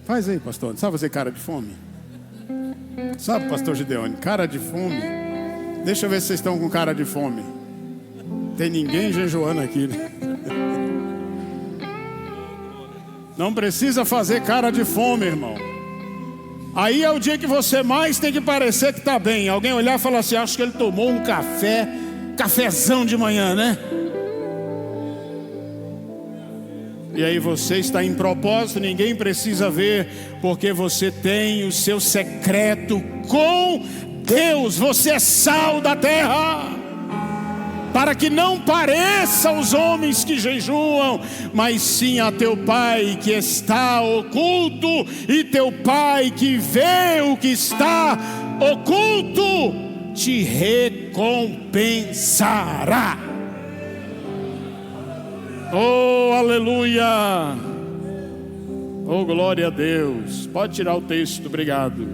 Faz aí, pastor. Sabe fazer cara de fome? Sabe, pastor Gideone? Cara de fome. Deixa eu ver se vocês estão com cara de fome. Tem ninguém jejuando aqui, né? Não precisa fazer cara de fome, irmão. Aí é o dia que você mais tem que parecer que está bem. Alguém olhar e falar assim: acho que ele tomou um cafezão de manhã, né? E aí você está em propósito, ninguém precisa ver, porque você tem o seu secreto com Deus. Você é sal da terra, para que não pareça aos homens que jejuam, mas sim a teu Pai que está oculto, e teu Pai que vê o que está oculto te recompensará. Oh, aleluia! Oh, glória a Deus. Pode tirar o texto, obrigado.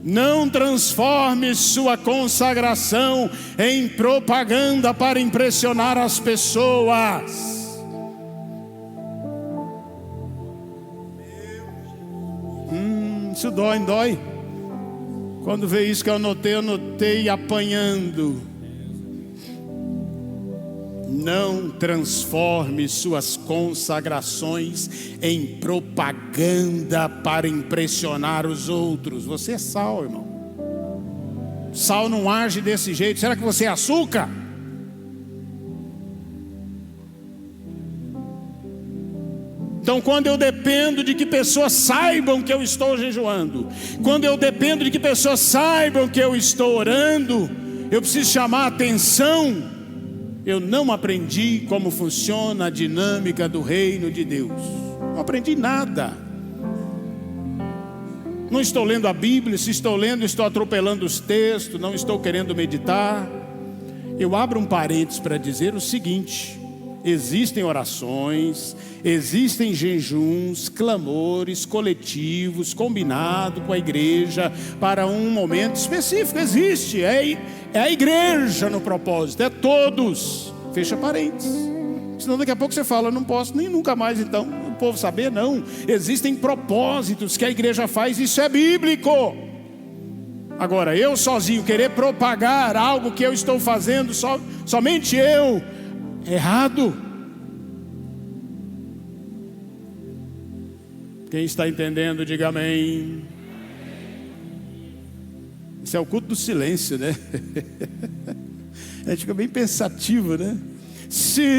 Não transforme sua consagração em propaganda para impressionar as pessoas. Isso dói. Quando vê isso que eu anotei apanhando. Não transforme suas consagrações em propaganda para impressionar os outros. Você é sal, irmão. Sal não age desse jeito. Será que você é açúcar? Então, quando eu dependo de que pessoas saibam que eu estou jejuando, quando eu dependo de que pessoas saibam que eu estou orando, eu preciso chamar a atenção. Eu não aprendi como funciona a dinâmica do reino de Deus. Não aprendi nada. Não estou lendo a Bíblia. Se estou lendo, estou atropelando os textos. Não estou querendo meditar. Eu abro um parênteses para dizer o seguinte: existem orações, existem jejuns, clamores coletivos, combinado com a igreja para um momento específico. Existe, é a igreja no propósito, é todos. Fecha parênteses. Senão daqui a pouco você fala: não posso nem nunca mais então o povo saber. Não, existem propósitos que a igreja faz, isso é bíblico. Agora, eu sozinho querer propagar algo que eu estou fazendo, somente eu, errado. Quem está entendendo, diga amém. Isso é o culto do silêncio, né? A gente fica bem pensativo, né? Silêncio,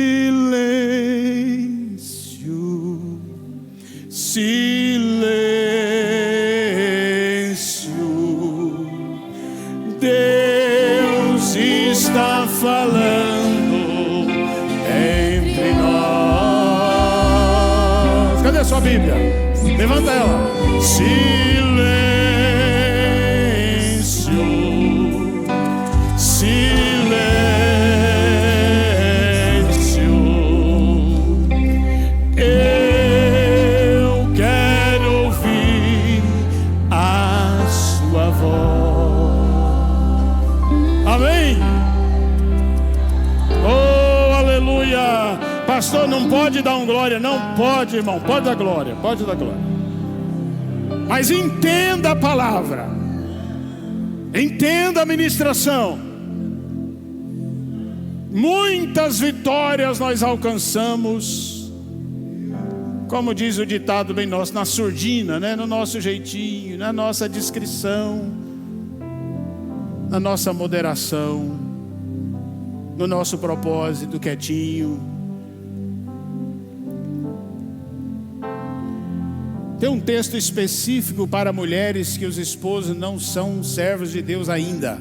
silêncio, Deus está falando entre nós. Cadê a sua Bíblia? Levanta ela. Silêncio, silêncio, eu quero ouvir a sua voz. Amém? Oh, aleluia. Pastor, não pode dar um glória? Não pode, irmão. Pode dar glória, pode dar glória. Mas entenda a palavra, entenda a ministração. Muitas vitórias nós alcançamos, como diz o ditado bem nosso, na surdina, né? No nosso jeitinho, na nossa discrição, na nossa moderação, no nosso propósito quietinho. Tem um texto específico para mulheres que os esposos não são servos de Deus ainda.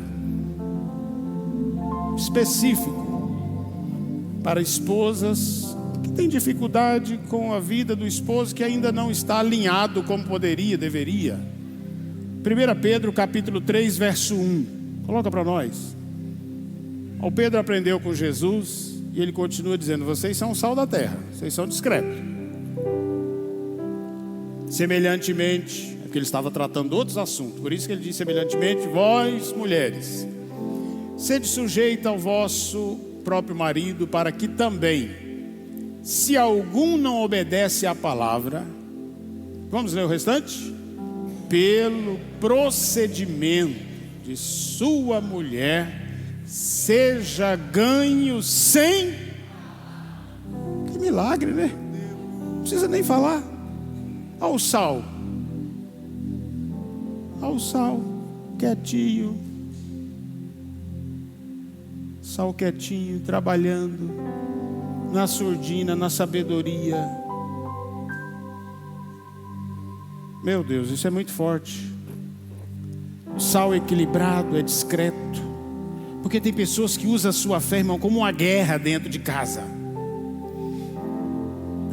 Específico para esposas que têm dificuldade com a vida do esposo, que ainda não está alinhado como poderia, deveria. 1 Pedro capítulo 3, verso 1. Coloca para nós. O Pedro aprendeu com Jesus e ele continua dizendo: vocês são o sal da terra, vocês são discretos. Semelhantemente, porque ele estava tratando outros assuntos, por isso que ele diz semelhantemente, vós mulheres, sede sujeita ao vosso próprio marido, para que também, se algum não obedece à palavra, vamos ler o restante? Pelo procedimento de sua mulher, seja ganho sem... Que milagre, né? Não precisa nem falar. Ao sal, quietinho, sal quietinho, trabalhando, na surdina, na sabedoria. Meu Deus, isso é muito forte. O sal equilibrado, é discreto, porque tem pessoas que usam a sua fé, irmão, como uma guerra dentro de casa.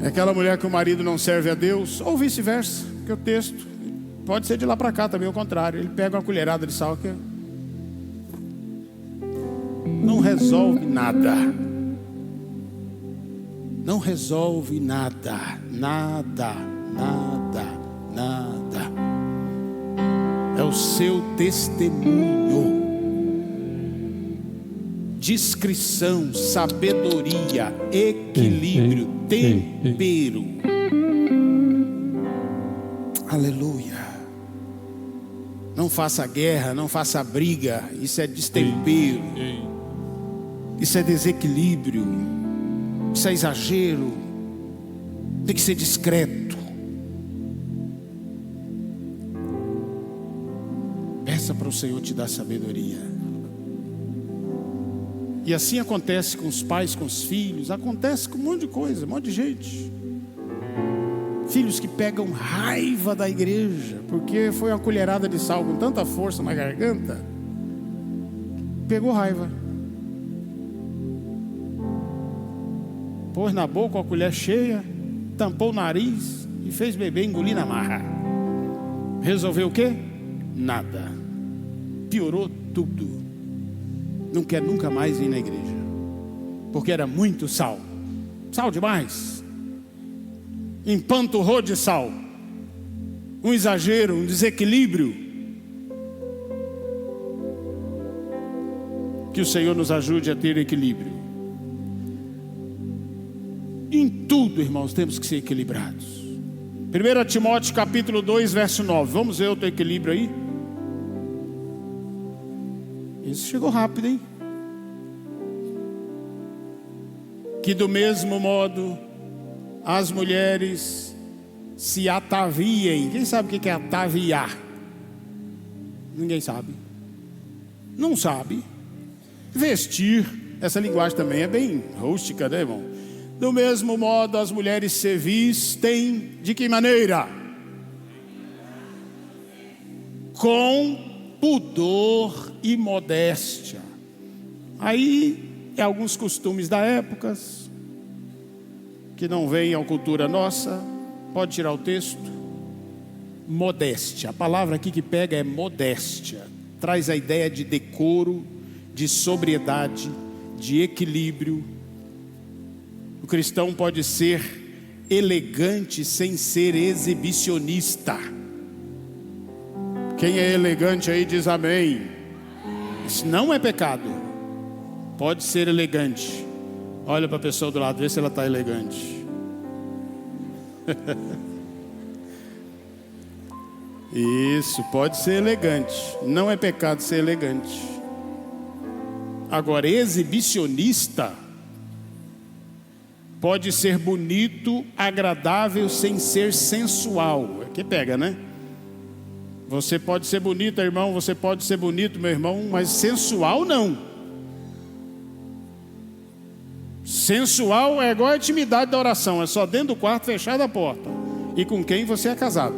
É aquela mulher que o marido não serve a Deus, ou vice-versa, que o texto pode ser de lá para cá também, ao contrário. Ele pega uma colherada de sal que não resolve nada. Não resolve nada. Nada. É o seu testemunho. Discrição, sabedoria, equilíbrio, tempero. Aleluia. Não faça guerra, não faça briga. Isso é destempero. Isso é desequilíbrio. Isso é exagero. Tem que ser discreto. Peça para o Senhor te dar sabedoria. E assim acontece com os pais, com os filhos, acontece com um monte de coisa, um monte de gente. Filhos que pegam raiva da igreja, porque foi uma colherada de sal com tanta força na garganta, pegou raiva. Pôs na boca a colher cheia, tampou o nariz e fez beber engolir na marra. Resolveu o quê? Nada. Piorou tudo. Não quer nunca mais ir na igreja, porque era muito sal, sal demais, empanturrou de sal, um exagero, um desequilíbrio. Que o Senhor nos ajude a ter equilíbrio. Em tudo, irmãos, temos que ser equilibrados. 1 Timóteo capítulo 2, verso 9, vamos ver o teu equilíbrio aí. Isso chegou rápido, hein? Que do mesmo modo as mulheres se ataviem. Quem sabe o que é ataviar? Ninguém sabe. Não sabe. Vestir. Essa linguagem também é bem rústica, né, irmão? Do mesmo modo as mulheres se vestem de que maneira? Com pudor e modéstia. Aí é alguns costumes da época que não vêm à cultura nossa. Pode tirar o texto. Modéstia. A palavra aqui que pega é modéstia. Traz a ideia de decoro, de sobriedade, de equilíbrio. O cristão pode ser elegante sem ser exibicionista. Quem é elegante aí diz amém. Isso não é pecado. Pode ser elegante. Olha para a pessoa do lado, vê se ela está elegante. Isso, pode ser elegante. Não é pecado ser elegante. Agora, exibicionista pode ser bonito, agradável, sem ser sensual. É que pega, né? Você pode ser bonito, irmão, você pode ser bonito, meu irmão, mas sensual não. Sensual é igual a intimidade da oração, é só dentro do quarto, fechada a porta. E com quem você é casado.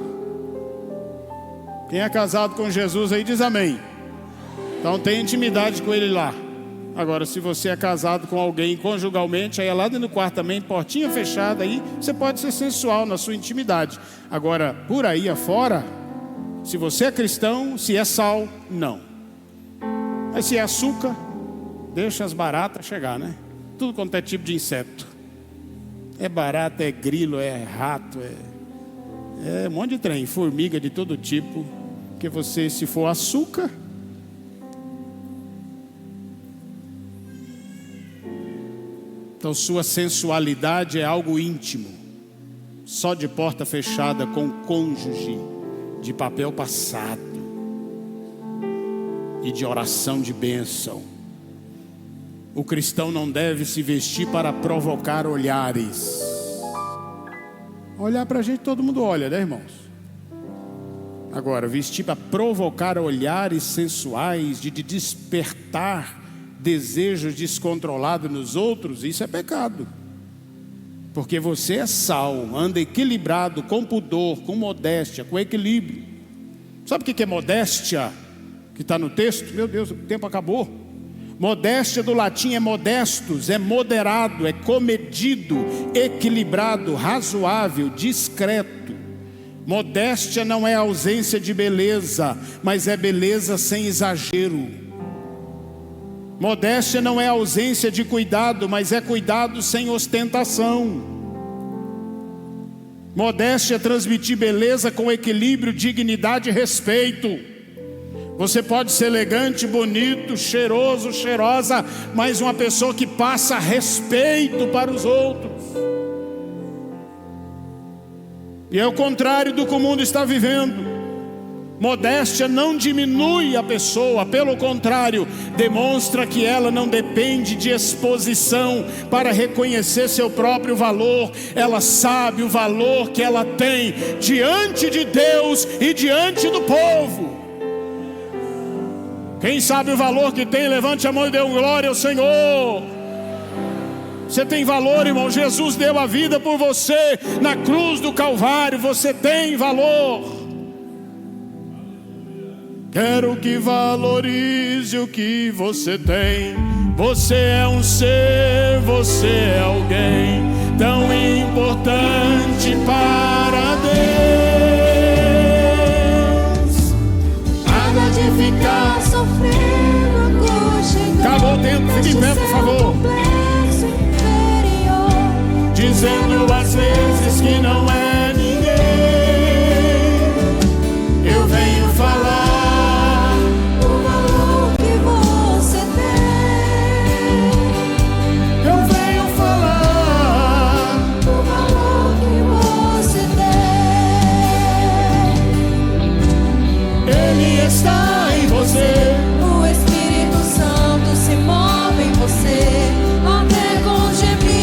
Quem é casado com Jesus aí diz amém. Então tem intimidade com ele lá. Agora, se você é casado com alguém conjugalmente, aí é lá dentro do quarto também, portinha fechada, aí você pode ser sensual na sua intimidade. Agora, por aí afora, se você é cristão, se é sal, não. Mas se é açúcar, deixa as baratas chegar, né? Tudo quanto é tipo de inseto. É barata, é grilo, é rato, É um monte de trem, formiga de todo tipo. Porque você, se for açúcar, então sua sensualidade é algo íntimo, só de porta fechada com o cônjuge, de papel passado e de oração de bênção. O cristão não deve se vestir para provocar olhares. Olhar para a gente todo mundo olha, né, irmãos? Agora, vestir para provocar olhares sensuais, de despertar desejos descontrolados nos outros, isso é pecado. Porque você é sal, anda equilibrado, com pudor, com modéstia, com equilíbrio. Sabe o que é modéstia? Que está no texto? Meu Deus, o tempo acabou. Modéstia do latim é modestus, é moderado, é comedido, equilibrado, razoável, discreto. Modéstia não é ausência de beleza, mas é beleza sem exagero. Modéstia não é ausência de cuidado, mas é cuidado sem ostentação. Modéstia é transmitir beleza com equilíbrio, dignidade e respeito. Você pode ser elegante, bonito, cheiroso, cheirosa, mas uma pessoa que passa respeito para os outros. E é o contrário do que o mundo está vivendo. Modéstia não diminui a pessoa, pelo contrário, demonstra que ela não depende de exposição para reconhecer seu próprio valor. Ela sabe o valor que ela tem diante de Deus e diante do povo. Quem sabe o valor que tem, levante a mão e dê glória ao Senhor. Você tem valor, irmão. Jesus deu a vida por você na cruz do Calvário. Você tem valor. Quero que valorize o que você tem. Você é um ser, você é alguém tão importante para Deus. Nada de ficar sofrendo, angústia. Acabou o tempo, fique em pé, por favor. Dizendo às vezes que não é ninguém. Eu venho falar o valor que você tem. Eu venho falar o valor que você tem. Ele está em você. O Espírito Santo se move em você, até com gemidos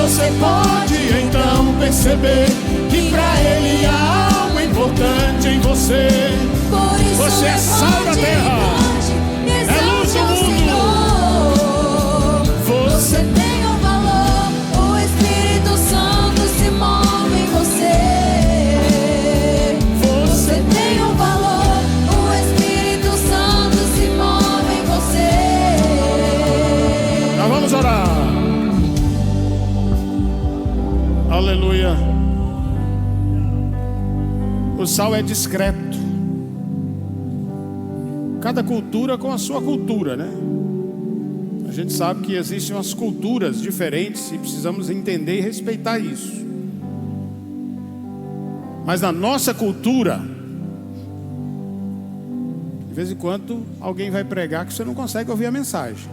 você pode então perceber que para Ele há algo importante em você. Por isso você é sal da terra, é luz do mundo. Você tem um valor, o Espírito Santo se move em você. Você tem um valor, o Espírito Santo se move em você. Nós vamos orar. Aleluia. O sal é discreto. Cada cultura com a sua cultura, né? A gente sabe que existem umas culturas diferentes e precisamos entender e respeitar isso. Mas na nossa cultura, de vez em quando alguém vai pregar que você não consegue ouvir a mensagem.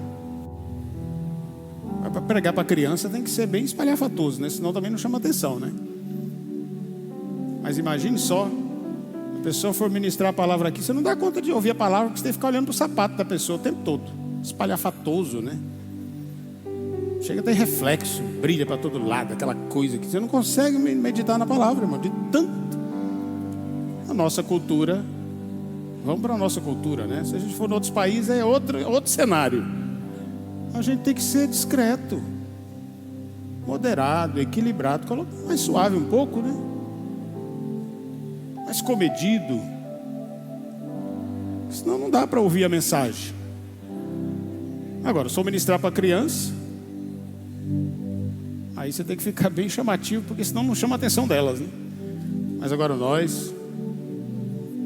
Para pregar para criança tem que ser bem espalhafatoso, né? Senão também não chama atenção, né? Mas imagine só, a pessoa for ministrar a palavra aqui, você não dá conta de ouvir a palavra, porque você tem que ficar olhando para o sapato da pessoa o tempo todo. Espalhafatoso, né? Chega a ter reflexo, brilha para todo lado, aquela coisa que você não consegue meditar na palavra, irmão, de tanto. A nossa cultura, vamos para a nossa cultura, né? Se a gente for em outros países é outro cenário. A gente tem que ser discreto, moderado, equilibrado, mais suave um pouco, né? Mais comedido. Senão não dá para ouvir a mensagem. Agora, se eu ministrar para criança, aí você tem que ficar bem chamativo, porque senão não chama a atenção delas, né? Mas agora nós,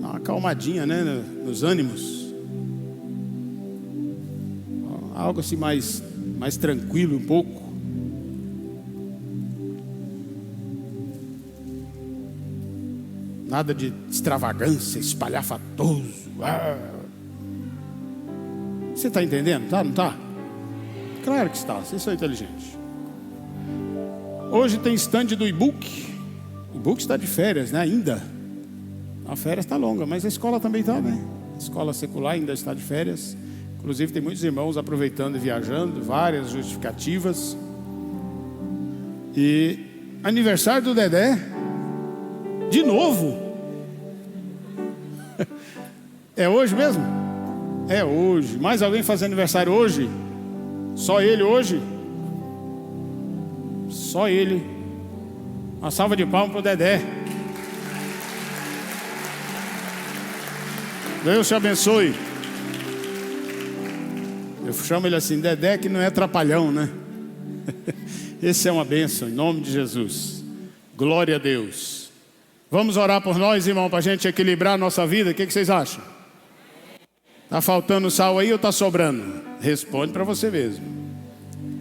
dá uma acalmadinha, né, nos ânimos. Algo assim mais tranquilo um pouco. Nada de extravagância, espalhafatoso. Você está entendendo? Tá? Não está? Claro que está, vocês são inteligentes. Hoje tem stand do e-book. O e-book está de férias, né? Ainda. A férias está longa, mas a escola também está, né? A escola secular ainda está de férias. Inclusive tem muitos irmãos aproveitando e viajando, várias justificativas. E aniversário do Dedé, de novo. É hoje mesmo? É hoje. Mais alguém faz aniversário hoje? Só ele hoje? Só ele. Uma salva de palmas para o Dedé. Deus te abençoe. Eu chamo ele assim, Dedé, que não é trapalhão, né? Esse é uma bênção, em nome de Jesus. Glória a Deus. Vamos orar por nós, irmão, para a gente equilibrar a nossa vida. O que vocês acham? Está faltando sal aí ou está sobrando? Responde para você mesmo.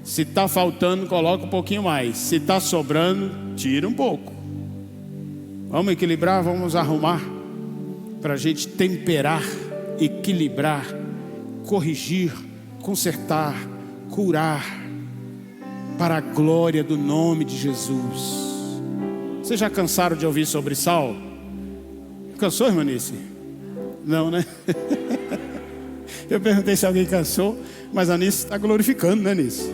Se está faltando, coloca um pouquinho mais. Se está sobrando, tira um pouco. Vamos equilibrar, vamos arrumar, para a gente temperar, equilibrar, corrigir, consertar, curar, para a glória do nome de Jesus. Vocês já cansaram de ouvir sobre sal? Cansou, irmã Nice? Não, né? Eu perguntei se alguém cansou, mas a Nice está glorificando, né, Nice?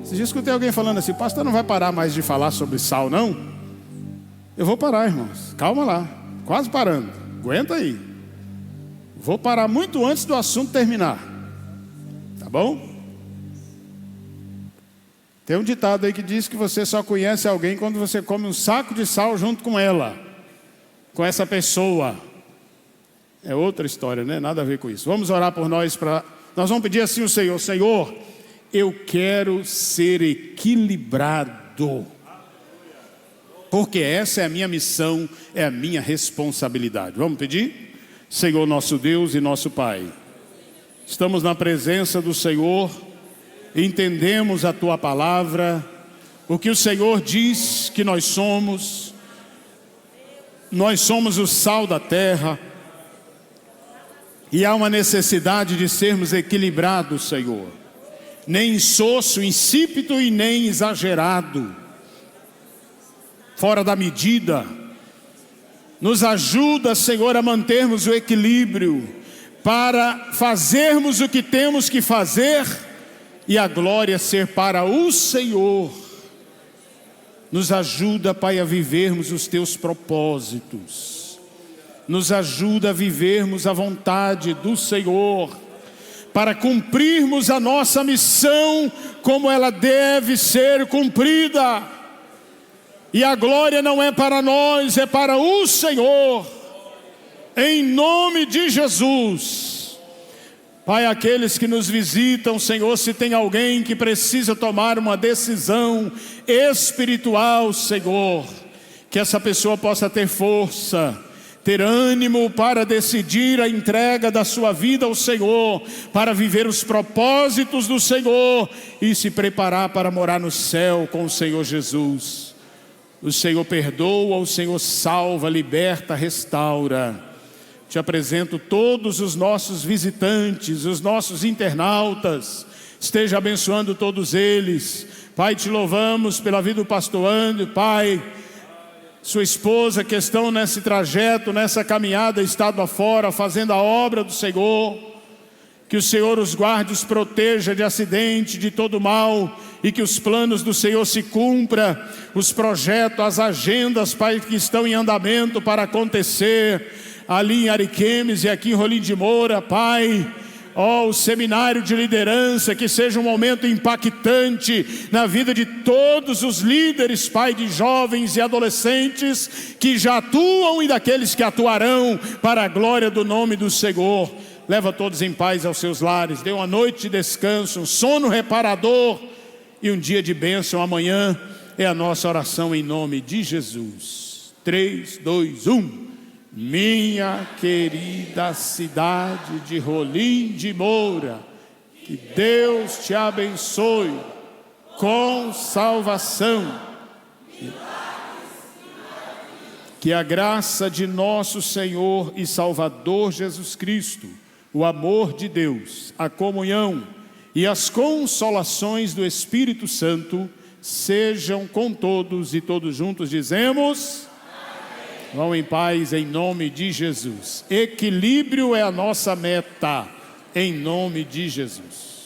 Vocês já escutei alguém falando assim, pastor não vai parar mais de falar sobre sal, não? Eu vou parar, irmãos, calma lá, quase parando, aguenta aí. Vou parar muito antes do assunto terminar, tá bom? Tem um ditado aí que diz que você só conhece alguém quando você come um saco de sal junto com ela, com essa pessoa. É outra história, né? Nada a ver com isso. Vamos orar por nós. Nós vamos pedir assim ao Senhor: Senhor, eu quero ser equilibrado, porque essa é a minha missão, é a minha responsabilidade. Vamos pedir? Senhor nosso Deus e nosso Pai, estamos na presença do Senhor, entendemos a Tua palavra, o que o Senhor diz que nós somos o sal da terra, e há uma necessidade de sermos equilibrados, Senhor, nem insosso, insípido e nem exagerado, fora da medida. Nos ajuda, Senhor, a mantermos o equilíbrio, para fazermos o que temos que fazer, e a glória ser para o Senhor. Nos ajuda, Pai, a vivermos os Teus propósitos. Nos ajuda a vivermos a vontade do Senhor, para cumprirmos a nossa missão como ela deve ser cumprida. E a glória não é para nós, é para o Senhor, em nome de Jesus. Pai, aqueles que nos visitam, Senhor, se tem alguém que precisa tomar uma decisão espiritual, Senhor, que essa pessoa possa ter força, ter ânimo para decidir a entrega da sua vida ao Senhor, para viver os propósitos do Senhor e se preparar para morar no céu com o Senhor Jesus. O Senhor perdoa, o Senhor salva, liberta, restaura. Te apresento todos os nossos visitantes, os nossos internautas. Esteja abençoando todos eles. Pai, te louvamos pela vida do pastor André, Pai, sua esposa que estão nesse trajeto, nessa caminhada, estado afora, fazendo a obra do Senhor. Que o Senhor os guarde, os proteja de acidente, de todo mal, e que os planos do Senhor se cumpram, os projetos, as agendas, Pai, que estão em andamento para acontecer, ali em Ariquemes e aqui em Rolim de Moura, Pai. O seminário de liderança, que seja um momento impactante na vida de todos os líderes, Pai, de jovens e adolescentes que já atuam e daqueles que atuarão para a glória do nome do Senhor. Leva todos em paz aos seus lares, dê uma noite de descanso, um sono reparador e um dia de bênção. Amanhã é a nossa oração em nome de Jesus. 3, 2, 1. Minha querida cidade de Rolim de Moura, Que Deus te abençoe com salvação. Que a graça de nosso Senhor e Salvador Jesus Cristo, o amor de Deus, a comunhão e as consolações do Espírito Santo sejam com todos, e todos juntos dizemos: amém. Vão em paz em nome de Jesus. Equilíbrio é a nossa meta, em nome de Jesus.